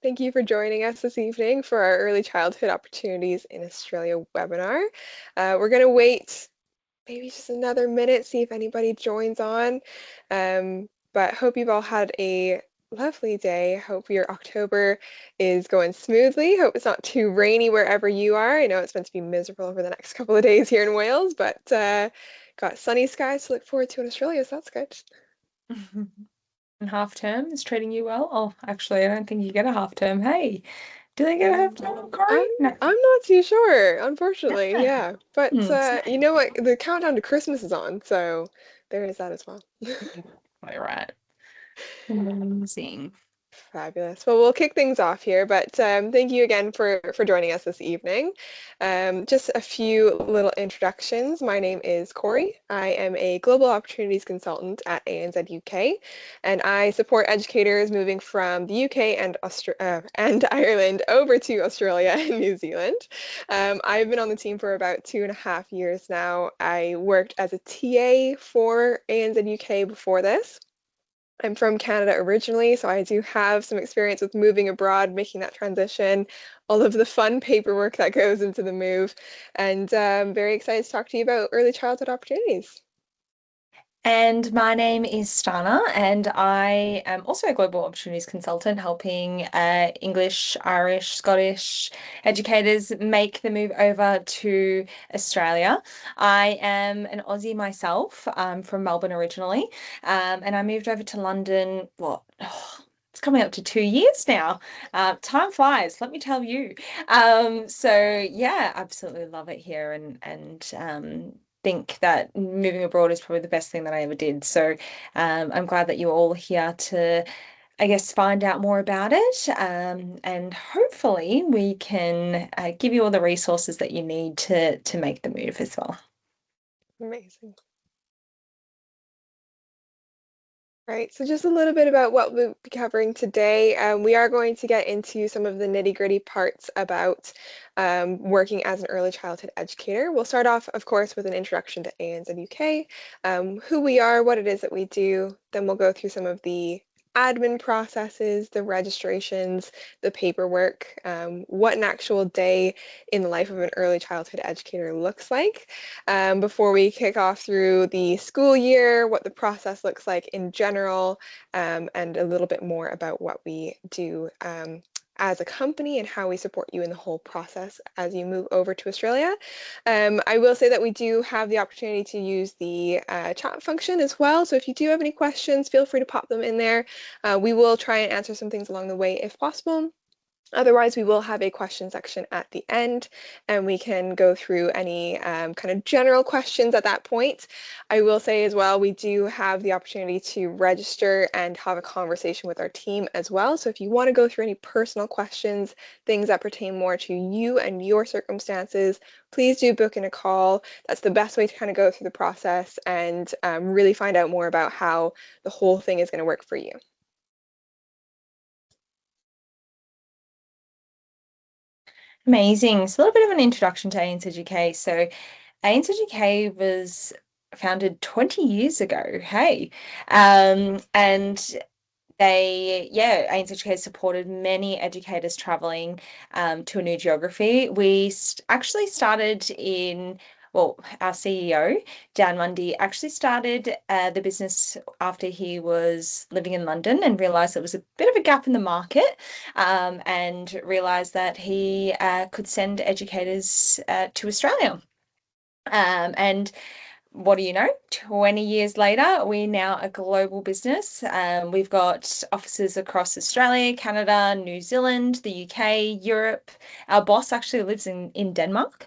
Thank you for joining us this evening for our Early Childhood Opportunities in Australia webinar. We're going to wait maybe just another minute, see if anybody joins on. But hope you've all had a lovely day. Hope your October is going smoothly. Hope it's not too rainy wherever you are. I know it's meant to be miserable over the next couple of days here in Wales, but got sunny skies to look forward to in Australia, so that's good. And half term is treating you well? Oh, actually, I don't think you get a half term. Hey, do they get a half term, I'm Corey? No. I'm not too sure, unfortunately. Yeah. Yeah, but So you know what? The countdown to Christmas is on, so there is that as well. all right. Amazing. Fabulous. Well, we'll kick things off here, but thank you again for joining us this evening. Just a few little introductions. My name is Corey. I am a Global Opportunities Consultant at ANZ UK, and I support educators moving from the UK and Ireland over to Australia and New Zealand. I've been on the team for about 2.5 years now. I worked as a TA for ANZ UK before this. I'm from Canada originally, so I do have some experience with moving abroad, making that transition, all of the fun paperwork that goes into the move, and I'm very excited to talk to you about early childhood opportunities. And my name is Stana, and I am also a global opportunities consultant, helping English, Irish, Scottish educators make the move over to Australia. I am an Aussie myself, from Melbourne originally, and I moved over to London, what? It's coming up to 2 years now. Time flies, let me tell you. So yeah, absolutely love it here, and think that moving abroad is probably the best thing that I ever did. So I'm glad that you're all here to, I guess, find out more about it. And hopefully we can give you all the resources that you need to make the move as well. Amazing. Right, so just a little bit about what we'll be covering today. We are going to get into some of the nitty-gritty parts about working as an early childhood educator. We'll start off, of course, with an introduction to ANZ UK, who we are, what it is that we do. Then we'll go through some of the admin processes, the registrations, the paperwork, what an actual day in the life of an early childhood educator looks like, before we kick off through the school year, what the process looks like in general, and a little bit more about what we do as a company and how we support you in the whole process as you move over to Australia. I will say that we do have the opportunity to use the chat function as well. So if you do have any questions, feel free to pop them in there. We will try and answer some things along the way if possible. Otherwise, we will have a question section at the end, and we can go through any kind of general questions at that point. I will say as well, we do have the opportunity to register and have a conversation with our team as well. So if you want to go through any personal questions, things that pertain more to you and your circumstances, please do book in a call. That's the best way to kind of go through the process and really find out more about how the whole thing is going to work for you. Amazing. So a little bit of an introduction to ANZUK. So ANZUK was founded 20 years ago. Hey. And ANZUK has supported many educators traveling to a new geography. We actually started our CEO, Dan Mundy, actually started the business after he was living in London and realized there was a bit of a gap in the market, and realized that he could send educators to Australia. And what do you know? 20 years later, we're now a global business. We've got offices across Australia, Canada, New Zealand, the UK, Europe. Our boss actually lives in Denmark,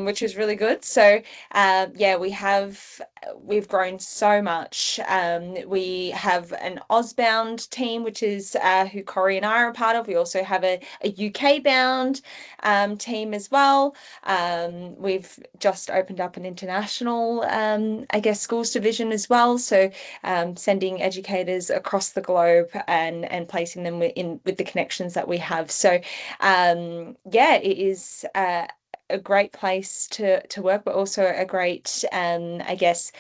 which is really good. So, yeah, we've grown so much. We have an Ausbound team, which is who Corey and I are a part of. We also have a UK bound team as well. We've just opened up an international, I guess, schools division as well. So sending educators across the globe and placing them with the connections that we have. So yeah, it is a great place to work, but also a great, I guess,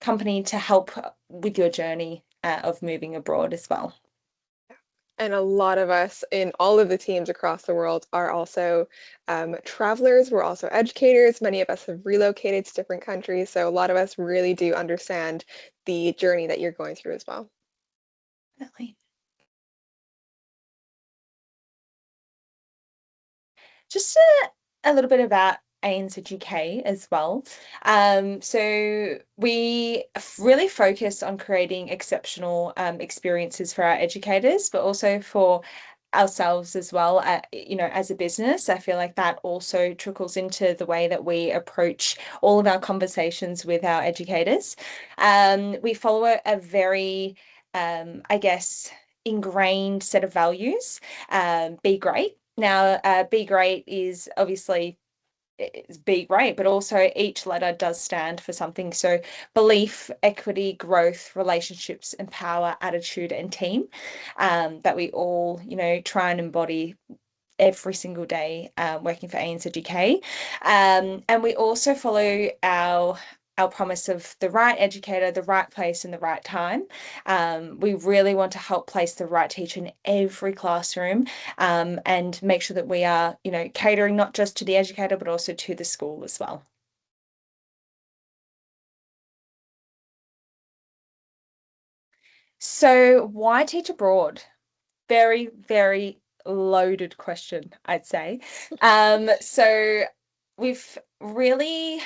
company to help with your journey of moving abroad as well. And a lot of us in all of the teams across the world are also travelers. We're also educators. Many of us have relocated to different countries. So a lot of us really do understand the journey that you're going through as well. Definitely. Just a little bit about ANZUK as well. So we really focus on creating exceptional experiences for our educators, but also for ourselves as well, as a business. I feel like that also trickles into the way that we approach all of our conversations with our educators. We follow a very, I guess, ingrained set of values. Be great. Now, be great is obviously it's be great, but also each letter does stand for something. So belief, equity, growth, relationships, empower, attitude, and team, that we all, try and embody every single day, working for ANZUK. And we also follow our promise of the right educator, the right place, and the right time. We really want to help place the right teacher in every classroom, and make sure that we are, catering not just to the educator, but also to the school as well. So, why teach abroad? Very, very loaded question, I'd say. So we've really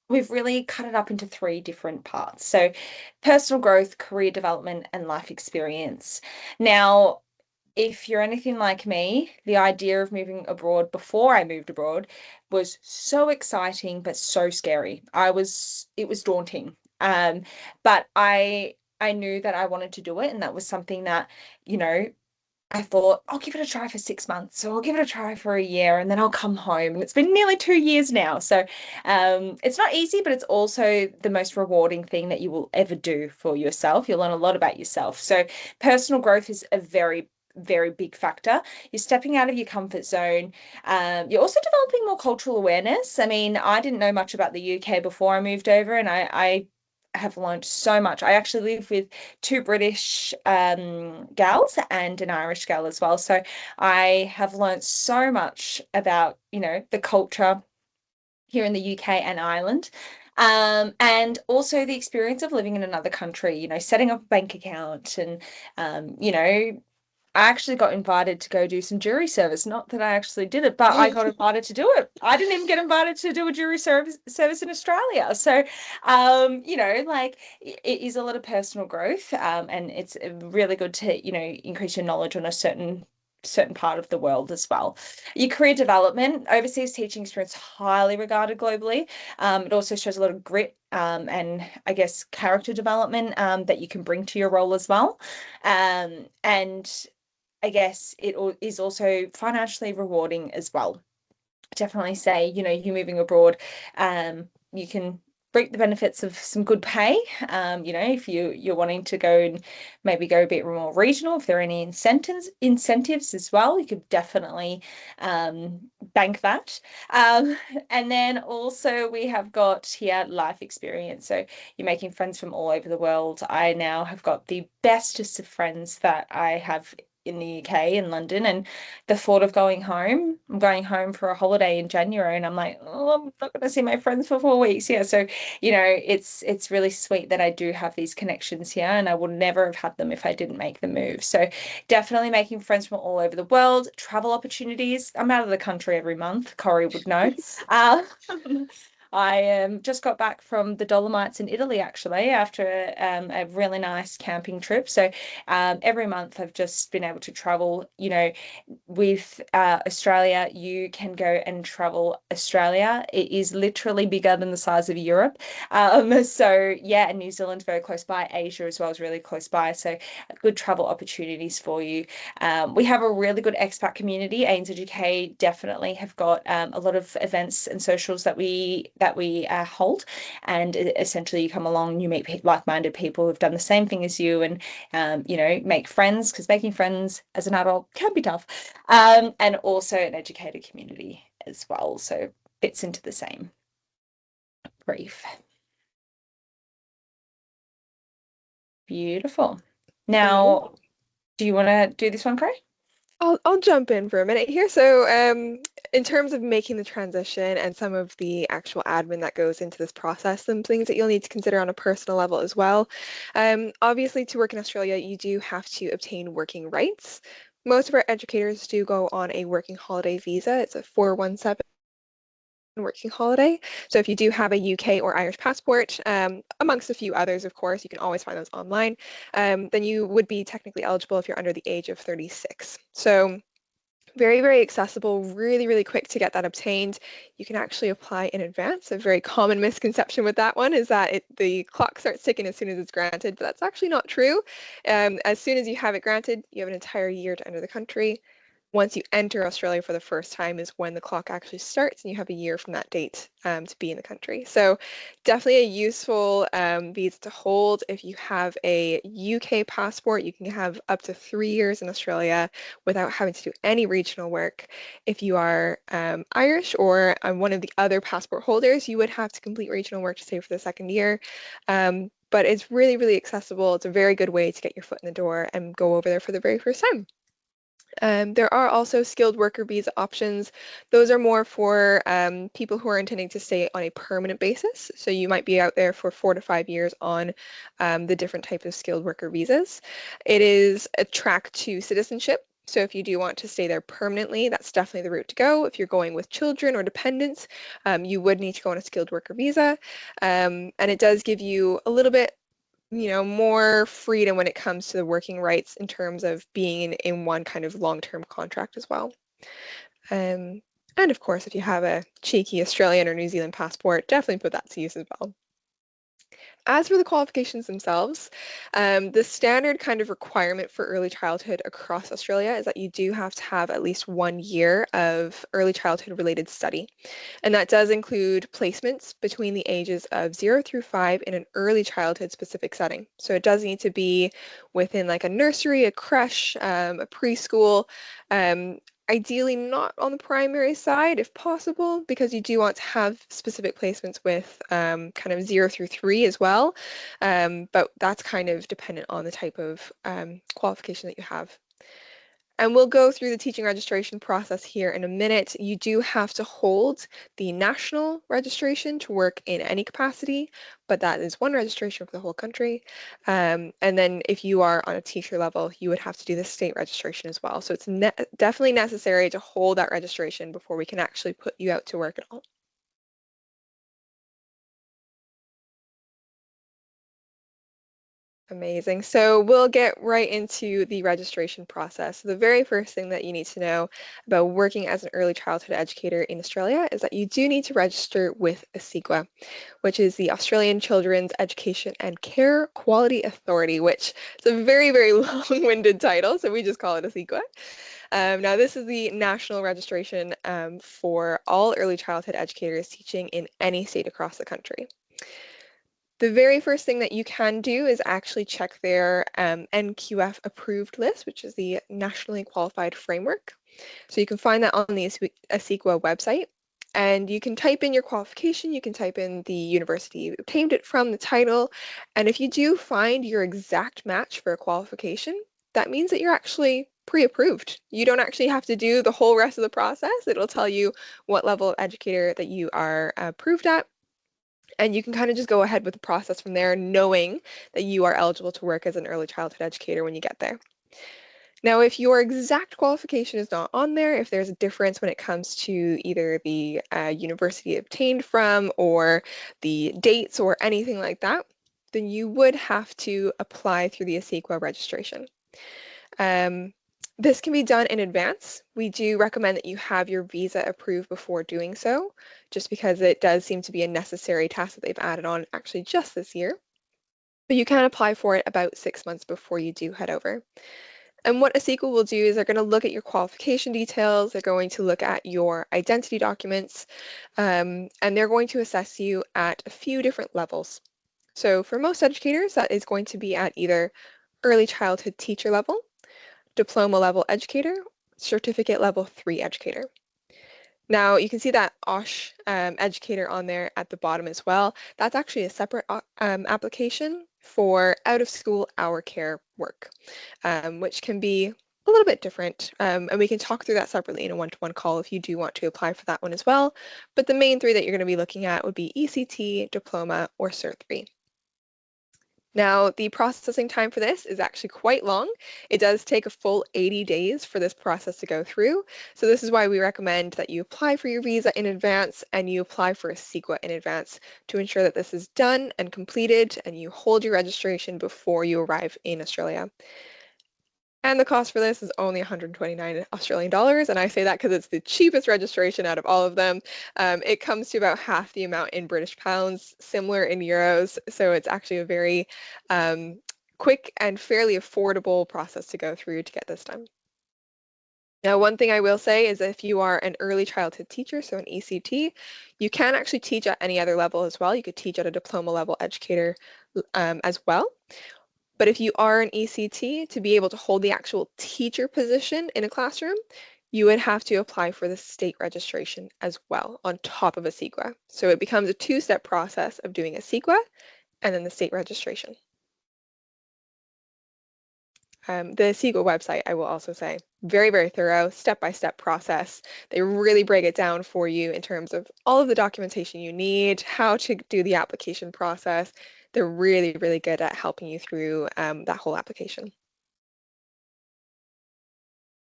we've really cut it up into three different parts. So personal growth, career development, and life experience. Now, if you're anything like me, the idea of moving abroad before I moved abroad was so exciting but so scary. It was daunting. But I knew that I wanted to do it, and that was something that, you know, I thought I'll give it a try for 6 months, or I'll give it a try for a year, and then I'll come home. And it's been nearly 2 years now. So it's not easy, but it's also the most rewarding thing that you will ever do for yourself. You'll learn a lot about yourself. So personal growth is a very, very big factor. You're stepping out of your comfort zone. You're also developing more cultural awareness. I mean, I didn't know much about the UK before I moved over, and I have learned so much. I actually live with two British gals and an Irish gal as well. So I have learned so much about, the culture here in the UK and Ireland. And also the experience of living in another country, setting up a bank account and, I actually got invited to go do some jury service. Not that I actually did it, but I got invited to do it. I didn't even get invited to do a jury service in Australia. So, like it is a lot of personal growth, and it's really good to, increase your knowledge on a certain part of the world as well. Your career development, overseas teaching experience, highly regarded globally. It also shows a lot of grit, and I guess character development, that you can bring to your role as well. And I guess it is also financially rewarding as well. Definitely say, you're moving abroad, you can reap the benefits of some good pay. If you're wanting to go and maybe go a bit more regional, if there are any incentives as well, you could definitely bank that. Um, and then also we have got here life experience. So you're making friends from all over the world. I now have got the bestest of friends that I have in the UK, in London, and the thought of I'm going home for a holiday in January, and I'm like, oh, I'm not going to see my friends for 4 weeks. Yeah, so it's really sweet that I do have these connections here, and I would never have had them if I didn't make the move. So definitely making friends from all over the world, travel opportunities. I'm out of the country every month. Corey would know. Uh, I just got back from the Dolomites in Italy actually after a really nice camping trip. So every month I've just been able to travel. With Australia, you can go and travel Australia. It is literally bigger than the size of Europe. So yeah, and New Zealand's very close by. Asia as well is really close by. So good travel opportunities for you. We have a really good expat community. ANZUK definitely have got a lot of events and socials that we hold, and essentially you come along, you meet like-minded people who've done the same thing as you, and make friends, because making friends as an adult can be tough, and also an educated community as well. So fits into the same brief. Beautiful. Amazing. Now, Do you want to do this one, Craig? I'll jump in for a minute here. So, in terms of making the transition and some of the actual admin that goes into this process, some things that you'll need to consider on a personal level as well. Obviously, to work in Australia, you do have to obtain working rights. Most of our educators do go on a working holiday visa. It's a 417 working holiday. So if you do have a UK or Irish passport, amongst a few others, of course, you can always find those online, then you would be technically eligible if you're under the age of 36. So very, very accessible, really, really quick to get that obtained. You can actually apply in advance. A very common misconception with that one is that the clock starts ticking as soon as it's granted, but that's actually not true. As soon as you have it granted, you have an entire year to enter the country. Once you enter Australia for the first time is when the clock actually starts, and you have a year from that date to be in the country. So definitely a useful visa to hold. If you have a UK passport, you can have up to 3 years in Australia without having to do any regional work. If you are Irish or one of the other passport holders, you would have to complete regional work to stay for the second year. But it's really, really accessible. It's a very good way to get your foot in the door and go over there for the very first time. There are also skilled worker visa options. Those are more for people who are intending to stay on a permanent basis. So you might be out there for 4 to 5 years on the different types of skilled worker visas. It is a track to citizenship. So if you do want to stay there permanently, that's definitely the route to go. If you're going with children or dependents, you would need to go on a skilled worker visa. And it does give you a little bit more freedom when it comes to the working rights in terms of being in one kind of long-term contract as well. Um, and of course, if you have a cheeky Australian or New Zealand passport, definitely put that to use as well. As for the qualifications themselves, the standard kind of requirement for early childhood across Australia is that you do have to have at least 1 year of early childhood related study. And that does include placements between the ages of 0 through 5 in an early childhood specific setting. So it does need to be within like a nursery, a creche, a preschool, um, ideally not on the primary side if possible, because you do want to have specific placements with kind of 0 through 3 as well. But that's kind of dependent on the type of qualification that you have. And we'll go through the teaching registration process here in a minute. You do have to hold the national registration to work in any capacity, but that is one registration for the whole country. And then if you are on a teacher level, you would have to do the state registration as well. So it's definitely necessary to hold that registration before we can actually put you out to work at all. Amazing. So we'll get right into the registration process. The very first thing that you need to know about working as an early childhood educator in Australia is that you do need to register with ACECQA, which is the Australian Children's Education and Care Quality Authority, which is a very, very long-winded title, so we just call it ACECQA. Now, this is the national registration for all early childhood educators teaching in any state across the country. The very first thing that you can do is actually check their NQF approved list, which is the Nationally Qualified Framework. So you can find that on the ACECQA website. And you can type in your qualification, you can type in the university you obtained it from, the title, and if you do find your exact match for a qualification, that means that you're actually pre-approved. You don't actually have to do the whole rest of the process. It'll tell you what level of educator that you are approved at, and you can kind of just go ahead with the process from there, knowing that you are eligible to work as an early childhood educator when you get there. Now, if your exact qualification is not on there, if there's a difference when it comes to either the university obtained from or the dates or anything like that, then you would have to apply through the ACECQA registration. Um, this can be done in advance. We do recommend that you have your visa approved before doing so, just because it does seem to be a necessary task that they've added on actually just this year. But you can apply for it about 6 months before you do head over. And what ACECQA will do is they're going to look at your qualification details, they're going to look at your identity documents, and they're going to assess you at a few different levels. So for most educators, that is going to be at either early childhood teacher level, diploma level educator, certificate level 3 educator. Now you can see that OSH educator on there at the bottom as well. That's actually a separate application for out of school hour care work, which can be a little bit different. And we can talk through that separately in a one-to-one call if you do want to apply for that one as well. But the main three that you're going to be looking at would be ECT, Diploma, or Cert III. Now, the processing time for this is actually quite long. It does take a full 80 days for this process to go through. So this is why we recommend that you apply for your visa in advance and you apply for a CEQA in advance to ensure that this is done and completed and you hold your registration before you arrive in Australia. And the cost for this is only 129 Australian dollars. And I say that because it's the cheapest registration out of all of them. It comes to about half the amount in British pounds, similar in euros. So it's actually a very quick and fairly affordable process to go through to get this done. Now, one thing I will say is if you are an early childhood teacher, so an ECT, you can actually teach at any other level as well. You could teach at a diploma level educator as well. But if you are an ECT, to be able to hold the actual teacher position in a classroom, you would have to apply for the state registration as well on top of a CEQA. So it becomes a two-step process of doing a CEQA and then the state registration. The CEQA website, I will also say, very, very thorough, step-by-step process. They really break it down for you in terms of all of the documentation you need, how to do the application process. They're really, really good at helping you through that whole application.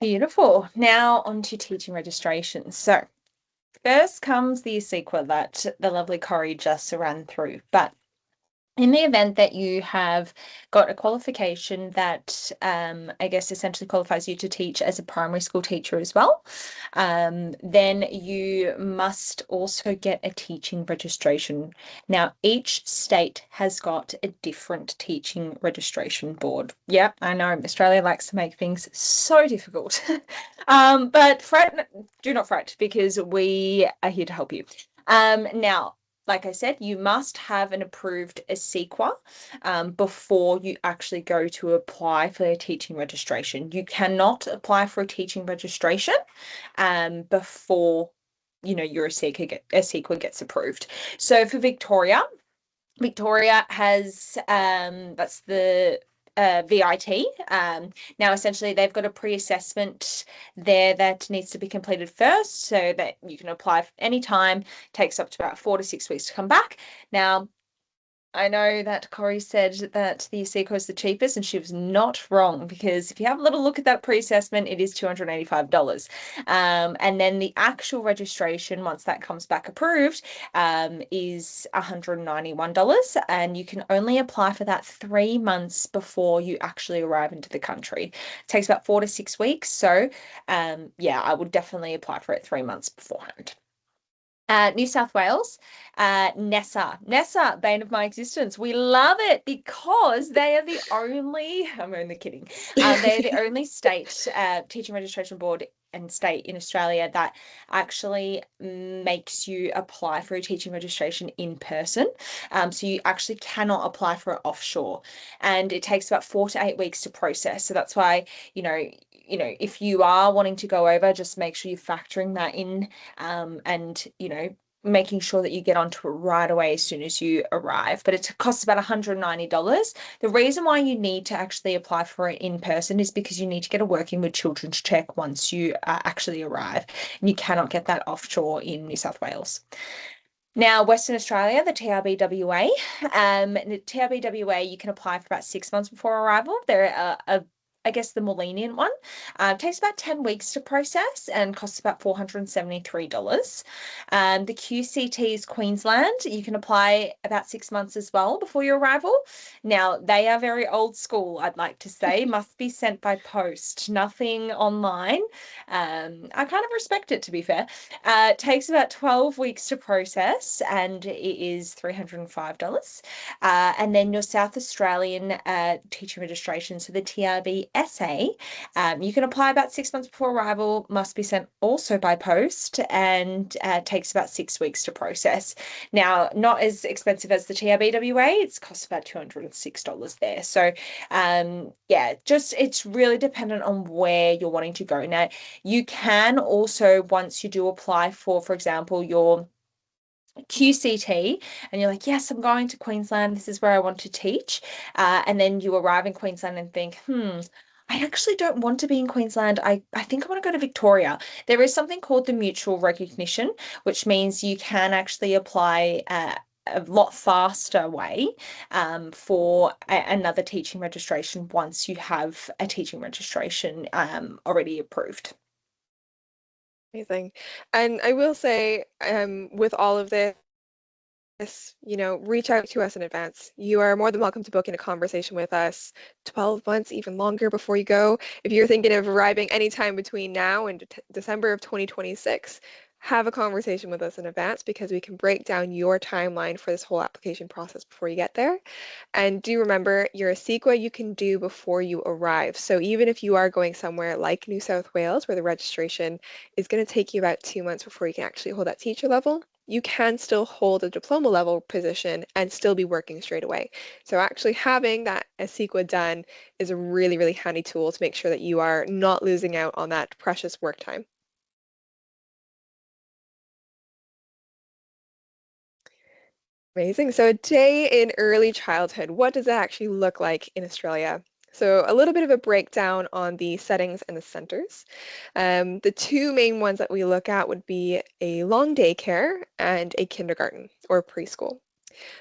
Beautiful. Now on to teaching registration. So first comes the ACECQA that the lovely Corrie just ran through. But in the event that you have got a qualification that I guess essentially qualifies you to teach as a primary school teacher as well, then you must also get a teaching registration. Now, each state has got a different teaching registration board. Yep, I know Australia likes to make things so difficult. But do not fret because we are here to help you. Now, like I said, you must have an approved ACECQA before you actually go to apply for a teaching registration. You cannot apply for a teaching registration before your ACECQA gets approved. So for Victoria has that's the VIT. Now, essentially, they've got a pre-assessment there that needs to be completed first so that you can apply any time. It takes up to about 4 to 6 weeks to come back. Now, I know that Corrie said that the ACECQA is the cheapest, and she was not wrong because if you have a little look at that pre-assessment, it is $285. And then the actual registration, once that comes back approved, is $191, and you can only apply for that 3 months before you actually arrive into the country. It takes about 4 to 6 weeks, so yeah, I would definitely apply for it 3 months beforehand. New South Wales, NESA, bane of my existence. We love it because they are the only, I'm only kidding, they are the only state teaching registration board and state in Australia that actually makes you apply for a teaching registration in person. So you actually cannot apply for it offshore. And it takes about 4 to 8 weeks to process. So that's why, if you are wanting to go over, just make sure you're factoring that in and making sure that you get onto it right away as soon as you arrive. But it costs about $190. The reason why you need to actually apply for it in person is because you need to get a working with children's check once you actually arrive, and you cannot get that offshore in New South Wales. Now, Western Australia, the TRBWA. The TRBWA, you can apply for about 6 months before arrival. They're I guess the more lenient one. Takes about 10 weeks to process and costs about $473. The QCT is Queensland. You can apply about 6 months as well before your arrival. Now, they are very old school, I'd like to say. Must be sent by post, nothing online. I kind of respect it, to be fair. It takes about 12 weeks to process and it is $305. And then your South Australian teacher registration, so the TRB essay. You can apply about 6 months before arrival, must be sent also by post, and takes about 6 weeks to process. Now, not as expensive as the TRBWA, it's cost about $206 there. So, yeah, just it's really dependent on where you're wanting to go. Now, you can also, once you do apply for example, your QCT, and you're like, yes, I'm going to Queensland. This is where I want to teach. And then you arrive in Queensland and think, I actually don't want to be in Queensland. I think I want to go to Victoria. There is something called the mutual recognition, which means you can actually apply a lot faster way for another teaching registration once you have a teaching registration already approved. Amazing. And I will say, with all of this, reach out to us in advance. You are more than welcome to book in a conversation with us 12 months, even longer before you go. If you're thinking of arriving anytime between now and December of 2026, have a conversation with us in advance because we can break down your timeline for this whole application process before you get there. And do remember, your ACECQA you can do before you arrive. So even if you are going somewhere like New South Wales, where the registration is going to take you about 2 months before you can actually hold that teacher level, you can still hold a diploma level position and still be working straight away. So actually having that ACECQA done is a really, really handy tool to make sure that you are not losing out on that precious work time. Amazing. So a day in early childhood, what does that actually look like in Australia? So a little bit of a breakdown on the settings and the centers. The two main ones that we look at would be a long daycare and a kindergarten or preschool.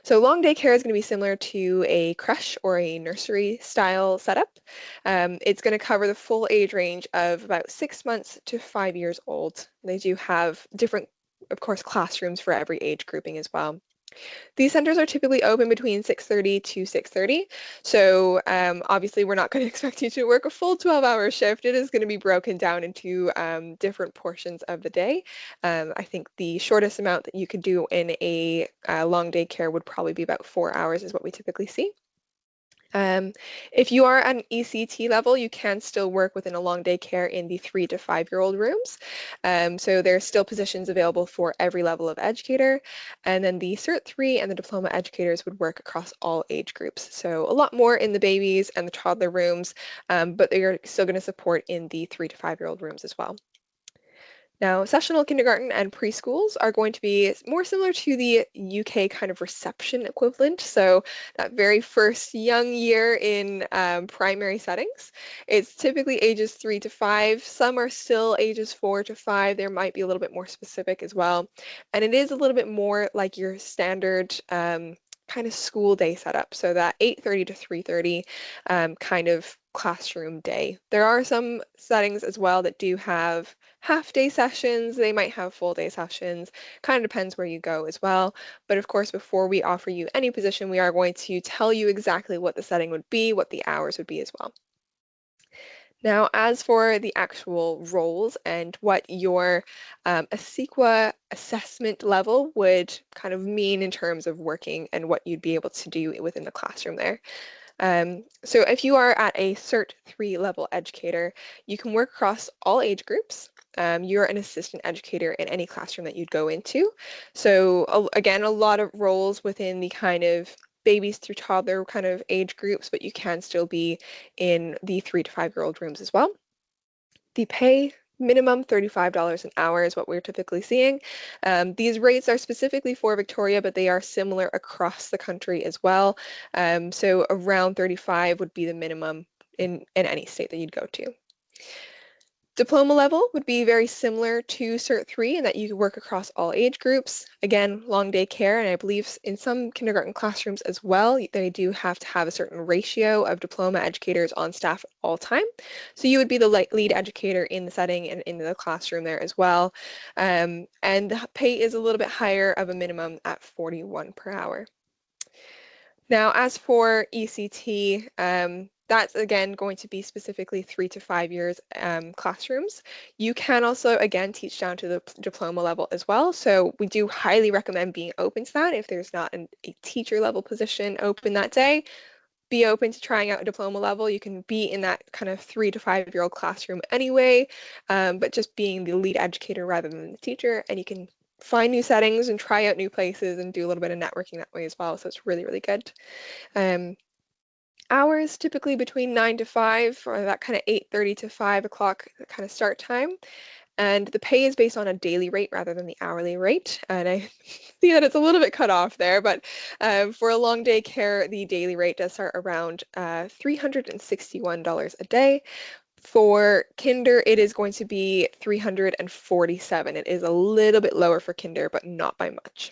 So long daycare is going to be similar to a creche or a nursery style setup. It's going to cover the full age range of about 6 months to 5 years old. They do have different, of course, classrooms for every age grouping as well. These centers are typically open between 6:30 to 6:30. So obviously we're not going to expect you to work a full 12-hour shift. It is going to be broken down into different portions of the day. I think the shortest amount that you could do in a long day care would probably be about 4 hours is what we typically see. Um, if you are at an ECT level, you can still work within a long day care in the 3 to 5-year-old rooms. So there's still positions available for every level of educator. And then the Cert III and the Diploma educators would work across all age groups. So a lot more in the babies and the toddler rooms, but they are still going to support in the 3 to 5-year-old rooms as well. Now, sessional kindergarten and preschools are going to be more similar to the UK kind of reception equivalent. So that very first young year in primary settings, it's typically ages 3 to 5. Some are still ages 4 to 5. There might be a little bit more specific as well. And it is a little bit more like your standard kind of school day setup. So that 8:30 to 3:30 kind of classroom day. There are some settings as well that do have half day sessions. They might have full day sessions. Kind of depends where you go as well. But of course, before we offer you any position, we are going to tell you exactly what the setting would be, what the hours would be as well. Now, as for the actual roles and what your ACECQA assessment level would kind of mean in terms of working and what you'd be able to do within the classroom there. So if you are at a Cert III level educator, you can work across all age groups. You're an assistant educator in any classroom that you'd go into. So again, a lot of roles within the kind of babies through toddler kind of age groups, but you can still be in the 3 to 5-year-old rooms as well. The pay minimum $35 an hour is what we're typically seeing. These rates are specifically for Victoria, but they are similar across the country as well. So around 35 would be the minimum in any state that you'd go to. Diploma level would be very similar to Cert III in that you could work across all age groups. Again, long day care, and I believe in some kindergarten classrooms as well, they do have to have a certain ratio of diploma educators on staff at all time. So you would be the lead educator in the setting and in the classroom there as well. And the pay is a little bit higher of a minimum at 41 per hour. Now, as for ECT, that's again going to be specifically 3 to 5 years classrooms. You can also, again, teach down to the diploma level as well. So we do highly recommend being open to that if there's not a teacher level position open that day. be open to trying out a diploma level. You can be in that kind of 3 to 5 year old classroom anyway, but just being the lead educator rather than the teacher, and you can find new settings and try out new places and do a little bit of networking that way as well. So it's really, really good. Um, Hours typically between 9 to 5, or that kind of 8:30 to 5 o'clock kind of start time. And the pay is based on a daily rate rather than the hourly rate. And I see that it's a little bit cut off there, but for a long day care, the daily rate does start around $361 a day. For kinder, it is going to be 347. It is a little bit lower for kinder, but not by much.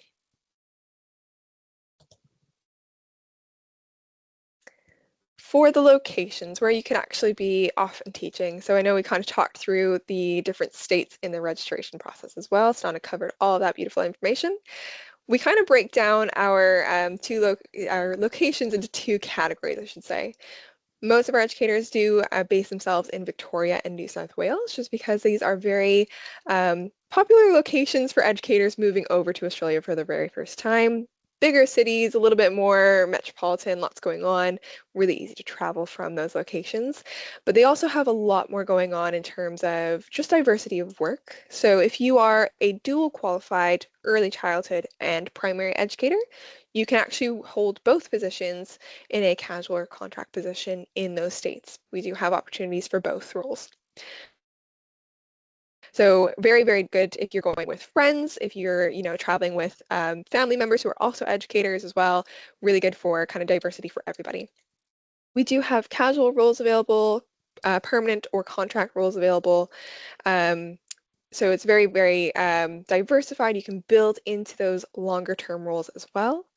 For the locations where you can actually be off and teaching. So I know we kind of talked through the different states in the registration process as well. So Donna covered all of that beautiful information. We kind of break down our our locations into two categories, I should say. Most of our educators do base themselves in Victoria and New South Wales, just because these are very popular locations for educators moving over to Australia for the very first time. Bigger cities, a little bit more metropolitan, lots going on, really easy to travel from those locations. But they also have a lot more going on in terms of just diversity of work. So if you are a dual qualified early childhood and primary educator, you can actually hold both positions in a casual or contract position in those states. We do have opportunities for both roles. So very, very good if you're going with friends, if you're, traveling with family members who are also educators as well. Really good for kind of diversity for everybody. We do have casual roles available, permanent or contract roles available. Um, so it's very, very diversified. You can build into those longer term roles as well.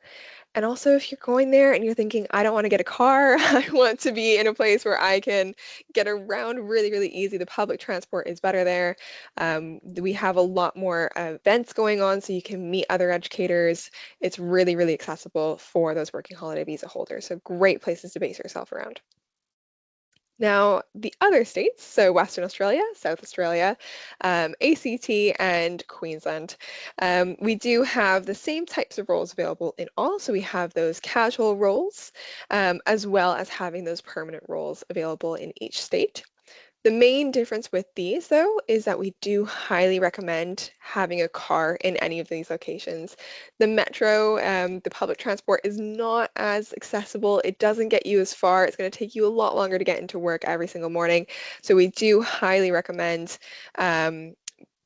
And also, if you're going there and you're thinking, I don't want to get a car, I want to be in a place where I can get around really, really easy. The public transport is better there. We have a lot more events going on, so you can meet other educators. It's really, really accessible for those working holiday visa holders. So great places to base yourself around. Now, the other states, so Western Australia, South Australia, ACT, and Queensland, we do have the same types of roles available in all. So we have those casual roles, as well as having those permanent roles available in each state. The main difference with these, though, is that we do highly recommend having a car in any of these locations. The metro, the public transport is not as accessible. It doesn't get you as far. It's going to take you a lot longer to get into work every single morning. So we do highly recommend um,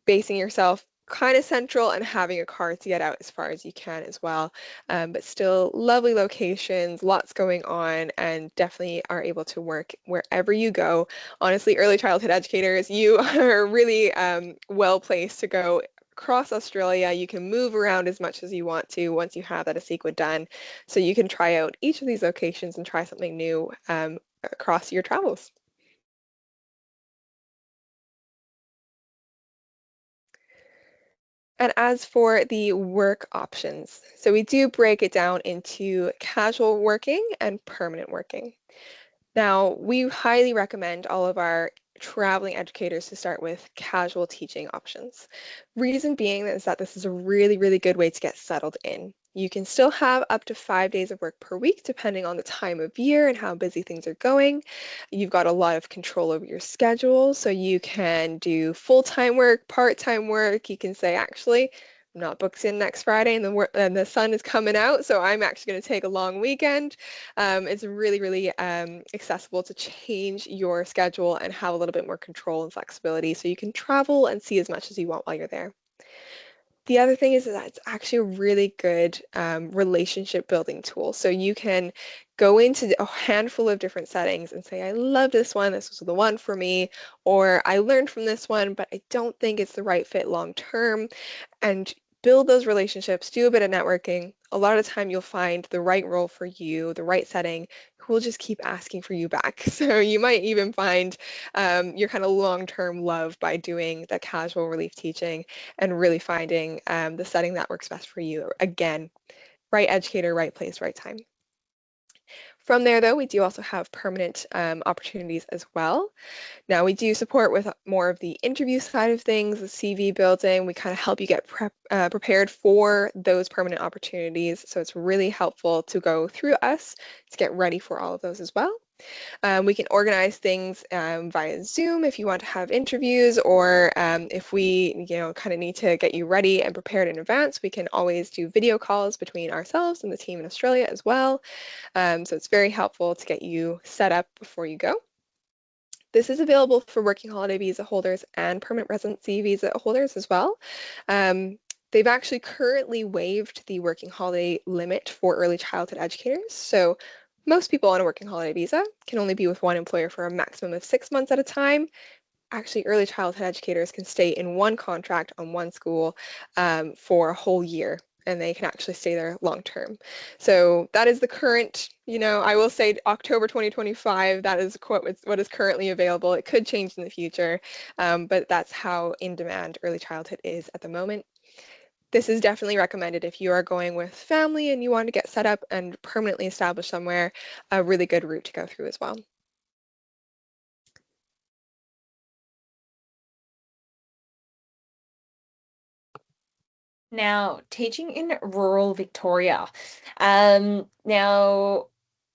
basing yourself kind of central and having a car to get out as far as you can as well. But still lovely locations, lots going on, and definitely are able to work wherever you go. Honestly, early childhood educators, you are really well placed to go across Australia. You can move around as much as you want to once you have that ACECQA done. So you can try out each of these locations and try something new across your travels. And as for the work options, so we do break it down into casual working and permanent working. Now, we highly recommend all of our traveling educators to start with casual teaching options. Reason being is that this is a really, really good way to get settled in. You can still have up to 5 days of work per week, depending on the time of year and how busy things are going. You've got a lot of control over your schedule, so you can do full-time work, part-time work. You can say, actually, I'm not booked in next Friday and the sun is coming out, so I'm actually going to take a long weekend. It's really, really accessible to change your schedule and have a little bit more control and flexibility so you can travel and see as much as you want while you're there. The other thing is that it's actually a really good relationship building tool. So you can go into a handful of different settings and say, I love this one, this was the one for me, or I learned from this one, but I don't think it's the right fit long term, and build those relationships, do a bit of networking. A lot of the time you'll find the right role for you, the right setting, who will just keep asking for you back. So you might even find your kind of long-term love by doing the casual relief teaching and really finding the setting that works best for you. Again, right educator, right place, right time. From there, though, we do also have permanent opportunities as well. Now, we do support with more of the interview side of things, the CV building. We kind of help you get prepared for those permanent opportunities. So it's really helpful to go through us to get ready for all of those as well. We can organize things via Zoom if you want to have interviews, or if we, kind of need to get you ready and prepared in advance, we can always do video calls between ourselves and the team in Australia as well. So it's very helpful to get you set up before you go. This is available for working holiday visa holders and permanent residency visa holders as well. Um, they've actually currently waived the working holiday limit for early childhood educators. So most people on a working holiday visa can only be with one employer for a maximum of 6 months at a time. Actually, early childhood educators can stay in one contract on one school for a whole year, and they can actually stay there long term. So that is the current, I will say October 2025, that is what is currently available. It could change in the future, but that's how in demand early childhood is at the moment. This is definitely recommended if you are going with family and you want to get set up and permanently established somewhere, a really good route to go through as well. Now, teaching in rural Victoria. Now,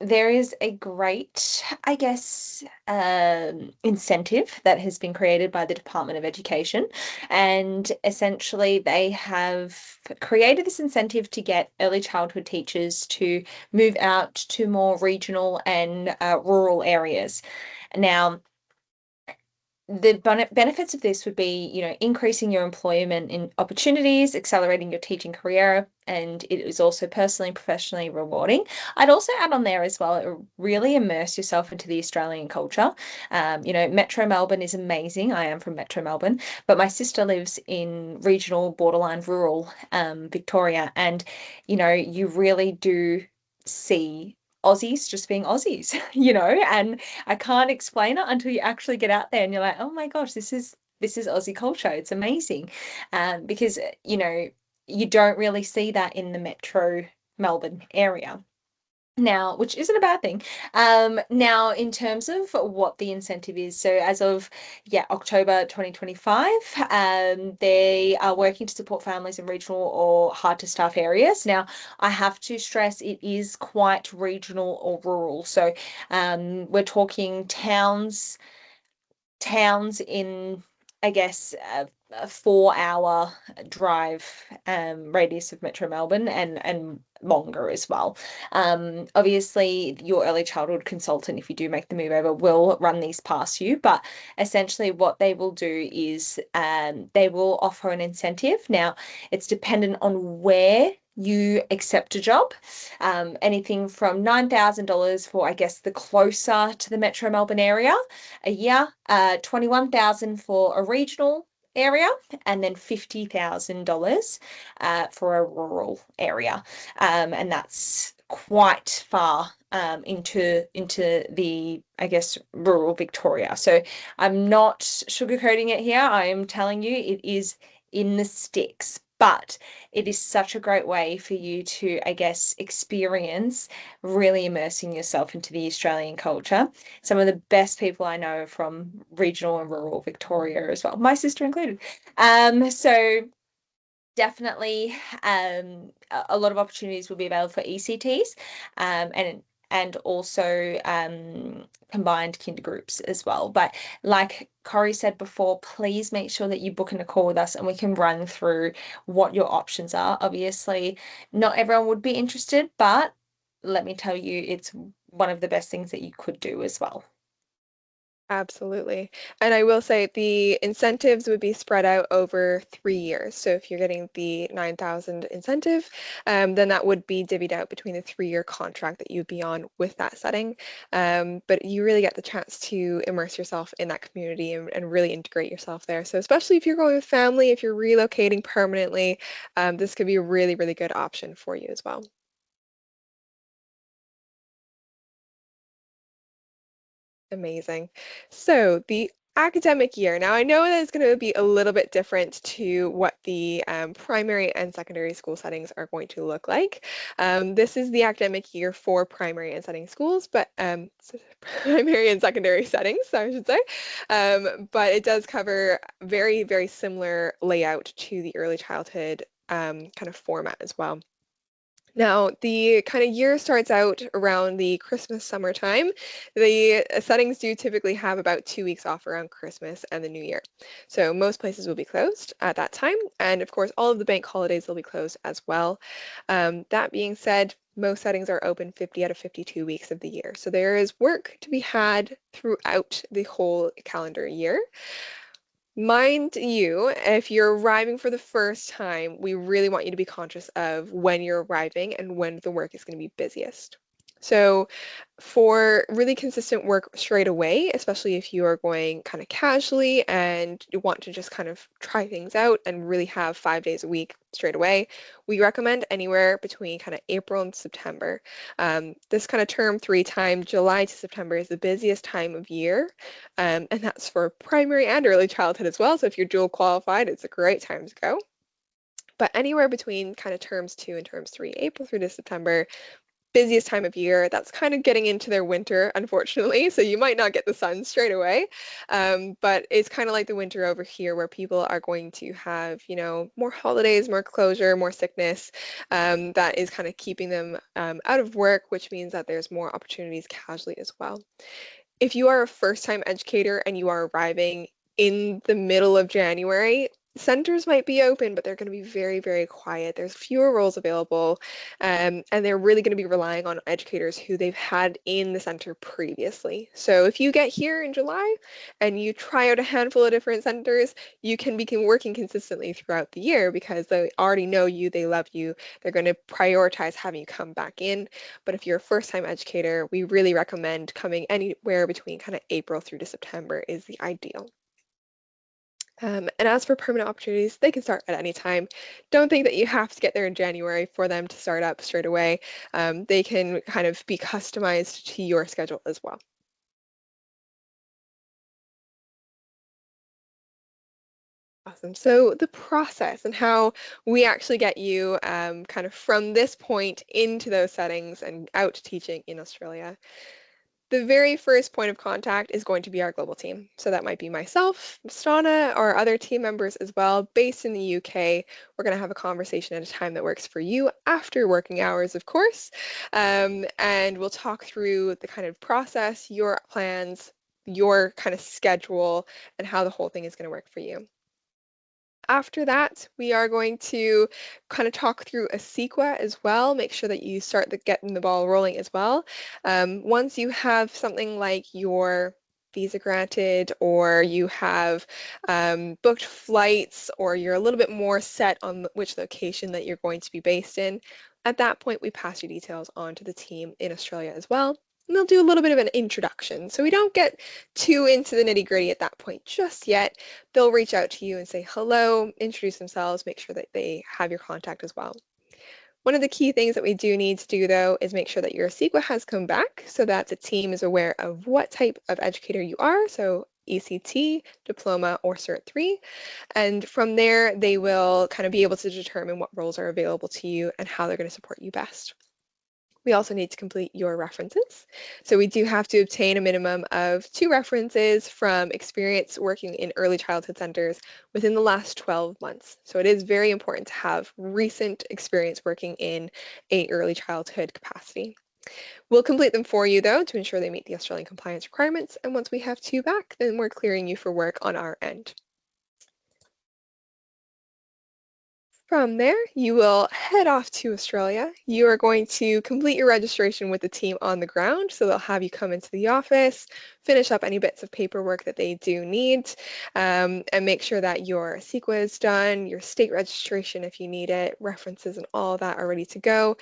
there is a great, I guess, incentive that has been created by the Department of Education. And essentially, they have created this incentive to get early childhood teachers to move out to more regional and rural areas. Now, the benefits of this would be, increasing your employment in opportunities, accelerating your teaching career, and it is also personally and professionally rewarding. I'd also add on there as well, really immerse yourself into the Australian culture. Metro Melbourne is amazing. I am from Metro Melbourne, but my sister lives in regional, borderline rural Victoria, and you really do see Aussies just being Aussies, and I can't explain it until you actually get out there and you're like, oh my gosh, this is Aussie culture. It's amazing. Because you don't really see that in the metro Melbourne area. Now, which isn't a bad thing. Now, in terms of what the incentive is, so as of October 2025, they are working to support families in regional or hard to staff areas. Now, I have to stress it is quite regional or rural. So, we're talking towns in, I guess, a 4-hour drive radius of Metro Melbourne and longer as well. Obviously, your early childhood consultant, if you do make the move over, will run these past you. But essentially, what they will do is they will offer an incentive. Now, it's dependent on where you accept a job. Anything from $9,000 for, I guess, the closer to the Metro Melbourne area a year, 21,000 for a regional area, and then $50,000 for a rural area, and that's quite far into the, I guess, rural Victoria. So I'm not sugarcoating it here. I am telling you it is in the sticks, but it is such a great way for you to, I guess, experience really immersing yourself into the Australian culture. Some of the best people I know are from regional and rural Victoria as well, my sister included. So definitely a lot of opportunities will be available for ECTs, and also combined kinder groups as well. But like Corey said before, please make sure that you book in a call with us and we can run through what your options are. Obviously, not everyone would be interested, but let me tell you, it's one of the best things that you could do as well. Absolutely. And I will say the incentives would be spread out over 3 years. So if you're getting the 9,000 incentive, then that would be divvied out between the 3-year contract that you'd be on with that setting. But you really get the chance to immerse yourself in that community and really integrate yourself there. So especially if you're going with family, if you're relocating permanently, this could be a really, really good option for you as well. Amazing. So the Academic year. Now, I know that it's going to be a little bit different to what the primary and secondary school settings are going to look like. This is the academic year for primary and setting schools, but primary and secondary settings, I should say. But it does cover very, very similar layout to the early childhood kind of format as well. Now, the kind of year starts out around the Christmas summertime. The settings do typically have about 2 weeks off around Christmas and the New Year. So most places will be closed at that time. And of course, all of the bank holidays will be closed as well. That being said, most settings are open 50 out of 52 weeks of the year. So there is work to be had throughout the whole calendar year. Mind you, if you're arriving for the first time, we really want you to be conscious of when you're arriving and when the work is going to be busiest. So for really consistent work straight away, especially if you are going kind of casually and you want to just kind of try things out and really have 5 days a week straight away, we recommend anywhere between kind of April and September. This kind of term 3 time, July to September, is the busiest time of year, and that's for primary and early childhood as well. So if you're dual qualified, it's a great time to go. But anywhere between kind of terms 2 and terms 3, April through to September, busiest time of year. That's kind of getting into their winter, unfortunately. So you might not get the sun straight away. But it's kind of like the winter over here where people are going to have, more holidays, more closure, more sickness. That is kind of keeping them out of work, which means that there's more opportunities casually as well. If you are a first-time educator and you are arriving in the middle of January, centers might be open, but they're going to be very, very quiet. There's fewer roles available, and they're really going to be relying on educators who they've had in the center previously. So if you get here in July and you try out a handful of different centers, you can be working consistently throughout the year because they already know you, they love you, they're going to prioritize having you come back in. But if you're a first-time educator, we really recommend coming anywhere between kind of April through to September is the ideal. And as for permanent opportunities, they can start at any time. Don't think that you have to get there in January for them to start up straight away. They can kind of be customized to your schedule as well. Awesome. So the process and how we actually get you kind of from this point into those settings and out teaching in Australia. The very first point of contact is going to be our global team. So that might be myself, Stana, or other team members as well, based in the UK. We're going to have a conversation at a time that works for you after working hours, of course. And we'll talk through the kind of process, your plans, your kind of schedule, and how the whole thing is going to work for you. After that, we are going to kind of talk through a CEQA as well, make sure that you start getting the ball rolling as well. Once you have something like your visa granted or you have booked flights or you're a little bit more set on which location that you're going to be based in, at that point, we pass your details on to the team in Australia as well. And they'll do a little bit of an introduction. So we don't get too into the nitty-gritty at that point just yet. They'll reach out to you and say hello, introduce themselves, make sure that they have your contact as well. One of the key things that we do need to do, though, is make sure that your CEQA has come back so that the team is aware of what type of educator you are, so ECT, Diploma, or Cert III. And from there, they will kind of be able to determine what roles are available to you and how they're going to support you best. We also need to complete your references. So we do have to obtain a minimum of 2 references from experience working in early childhood centers within the last 12 months. So it is very important to have recent experience working in a early childhood capacity. We'll complete them for you though to ensure they meet the Australian compliance requirements. And once we have 2 back, then we're clearing you for work on our end. From there, you will head off to Australia. You are going to complete your registration with the team on the ground. So they'll have you come into the office, finish up any bits of paperwork that they do need, and make sure that your CEQA is done, your state registration if you need it, references and all that are ready to go.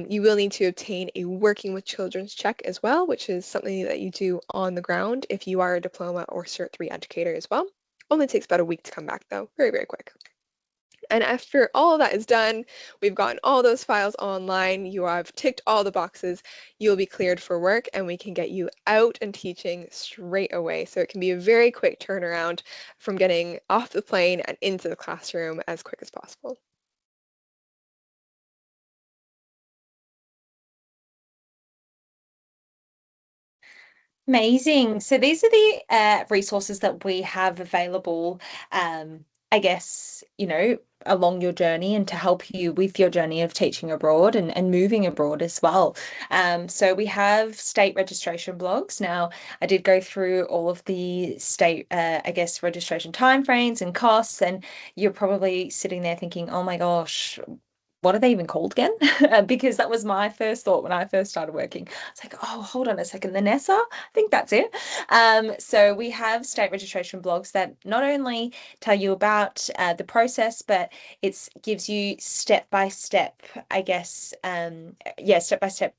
You will need to obtain a working with children's check as well, which is something that you do on the ground if you are a diploma or Cert III educator as well. Only takes about a week to come back though, very, very quick. And after all of that is done, we've gotten all those files online, you have ticked all the boxes, you'll be cleared for work and we can get you out and teaching straight away. So it can be a very quick turnaround from getting off the plane and into the classroom as quick as possible. Amazing. So these are the resources that we have available, I guess, along your journey and to help you with your journey of teaching abroad and moving abroad as well. So we have state registration blogs. Now, I did go through all of the state, I guess, registration timeframes and costs, and you're probably sitting there thinking, oh my gosh, what are they even called again? Because that was my first thought when I first started working. It's like, oh, hold on a second, the NESA? I think that's it. So we have state registration blogs that not only tell you about the process, but it gives you step by step, I guess, step by step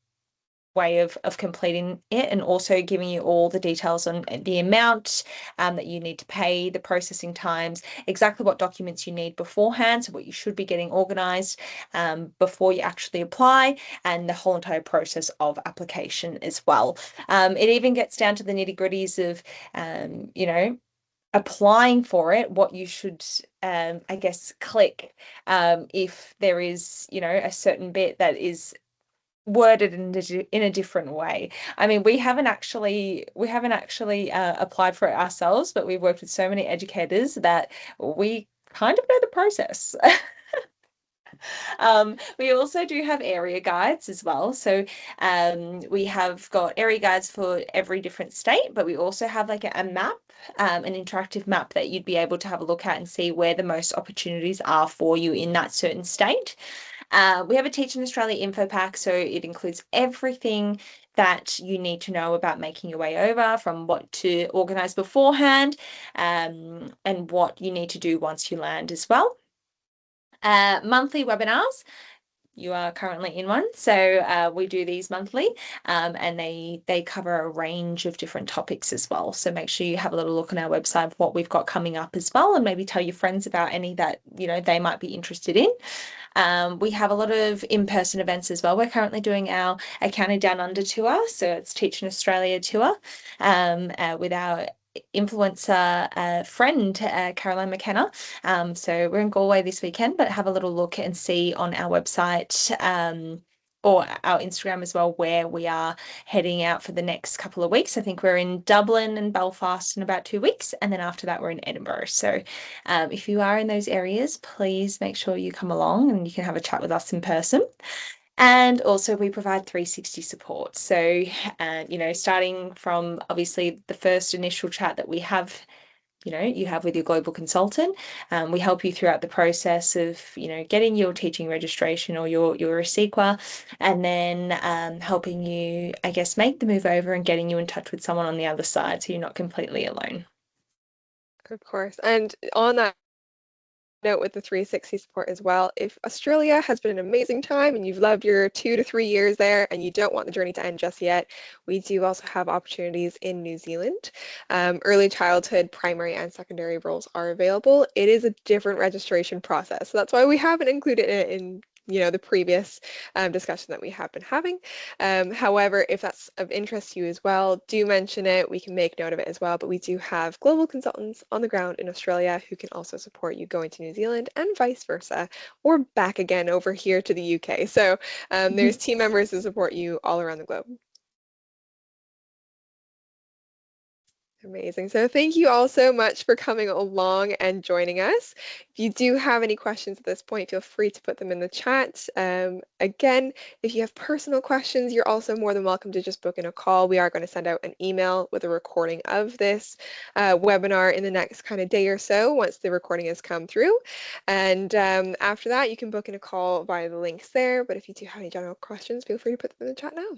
way of completing it, and also giving you all the details on the amount that you need to pay, the processing times, exactly what documents you need beforehand, so what you should be getting organized before you actually apply, and the whole entire process of application as well. It even gets down to the nitty-gritties of applying for it, what you should I guess click if there is a certain bit that is worded in a different way. I mean, we haven't actually applied for it ourselves, but we've worked with so many educators that we kind of know the process. We also do have area guides as well. So we have got area guides for every different state, but we also have like a map, an interactive map that you'd be able to have a look at and see where the most opportunities are for you in that certain state. We have a Teach in Australia info pack, so it includes everything that you need to know about making your way over, from what to organize beforehand, and what you need to do once you land as well. Monthly webinars. You are currently in one, so we do these monthly, and they cover a range of different topics as well. So make sure you have a little look on our website of what we've got coming up as well, and maybe tell your friends about any that they might be interested in. We have a lot of in-person events as well. We're currently doing our A County Down Under tour, so it's Teach in Australia tour, with our influencer friend Caroline McKenna. So we're in Galway this weekend, but have a little look and see on our website or our Instagram as well where we are heading out for the next couple of weeks. I think we're in Dublin and Belfast in about 2 weeks, and then after that we're in Edinburgh. So if you are in those areas, please make sure you come along and you can have a chat with us in person. And also we provide 360 support. So, starting from obviously the first initial chat that we have, you have with your global consultant. We help you throughout the process of, getting your teaching registration or your ACECQA, and then helping you, I guess, make the move over and getting you in touch with someone on the other side so you're not completely alone. Of course. And on that note with the 360 support as well, if Australia has been an amazing time and you've loved your 2 to 3 years there and you don't want the journey to end just yet, we do also have opportunities in New Zealand. Early childhood, primary and secondary roles are available. It is a different registration process. So that's why we haven't included it in the previous discussion that we have been having. However, if that's of interest to you as well, do mention it. We can make note of it as well. But we do have global consultants on the ground in Australia who can also support you going to New Zealand and vice versa, or back again over here to the UK. So there's team members to support you all around the globe. Amazing. So thank you all so much for coming along and joining us. If you do have any questions at this point, feel free to put them in the chat. Again, if you have personal questions, you're also more than welcome to just book in a call. We are going to send out an email with a recording of this webinar in the next kind of day or so once the recording has come through. And after that, you can book in a call via the links there. But if you do have any general questions, feel free to put them in the chat now.